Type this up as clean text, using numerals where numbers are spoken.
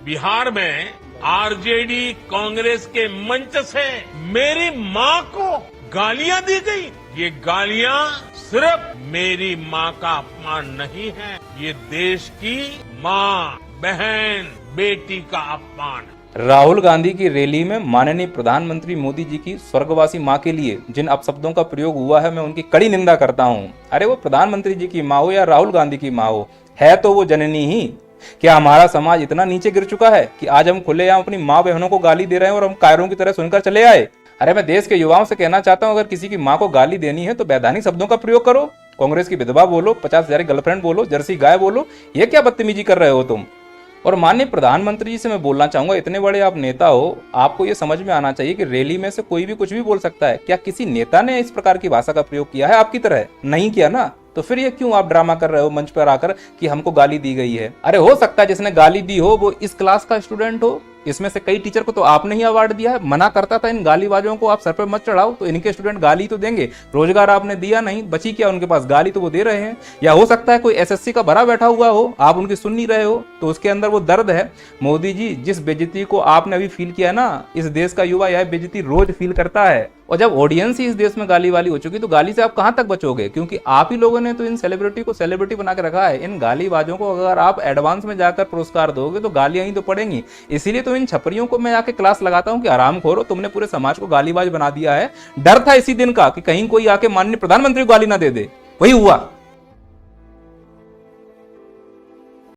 बिहार में आरजेडी कांग्रेस के मंच से मेरी मां को गालियां दी गई। ये गालियां सिर्फ मेरी मां का अपमान नहीं है, ये देश की मां, बहन, बेटी का अपमान है। राहुल गांधी की रैली में माननीय प्रधानमंत्री मोदी जी की स्वर्गवासी मां के लिए जिन अपशब्दों का प्रयोग हुआ है, मैं उनकी कड़ी निंदा करता हूं। अरे वो प्रधानमंत्री जी की मां हो या राहुल गांधी की मां हो, है तो वो जननी ही। क्या हमारा समाज इतना नीचे गिर चुका है कि आज हम खुलेआम अपनी माँ बहनों को गाली दे रहे हैं और हम कायरों की तरह सुनकर चले आए? अरे मैं देश के युवाओं से कहना चाहता हूं, अगर किसी की माँ को गाली देनी है तो वैधानिक शब्दों का प्रयोग करो। कांग्रेस की विधवा बोलो, 50,000 गर्लफ्रेंड बोलो, जर्सी गाय बोलो, ये क्या बदतमीजी कर रहे हो तुम? और माननीय प्रधानमंत्री जी से मैं बोलना चाहूंगा, इतने बड़े आप नेता हो, आपको ये समझ में आना चाहिए कि रैली में से कोई भी कुछ भी बोल सकता है। क्या किसी नेता ने इस प्रकार की भाषा का प्रयोग किया है आपकी तरह? नहीं किया ना, तो फिर ये क्यों आप ड्रामा कर रहे हो मंच पर आकर कि हमको गाली दी गई है? अरे हो सकता है जिसने गाली दी हो वो इस क्लास का स्टूडेंट हो, इसमें से कई टीचर को तो आपने ही अवार्ड दिया है। मना करता था इन गालीबाजों को आप सर पर मत चढ़ाओ, तो इनके स्टूडेंट गाली तो देंगे, रोजगार आपने दिया नहीं, बची क्या उनके पास, गाली तो वो दे रहे हैं। या हो सकता है कोई एसएससी का भरा बैठा हुआ हो, आप उनकी सुन नहीं रहे हो, तो उसके अंदर वो दर्द है। मोदी जी, जिस बेइज्जती को आपने अभी फील किया ना, इस देश का युवा यह बेइज्जती रोज फील करता है। और जब ऑडियंस ही इस देश में गाली वाली हो चुकी, तो गाली से आप कहां तक बचोगे? क्योंकि आप ही लोगों ने तो इन सेलिब्रिटी को सेलिब्रिटी बना के रखा है। इन गालीबाजों को अगर आप एडवांस में जाकर पुरस्कार दोगे तो गालियां ही तो पड़ेंगी। इसीलिए तो इन छपरियों को मैं आके क्लास लगाता हूं कि आराम खोरो, तुमने पूरे समाज को गालीबाज बना दिया है। डर था इसी दिन का कि कहीं कोई आके माननीय प्रधानमंत्री को गाली ना दे दे, वही हुआ।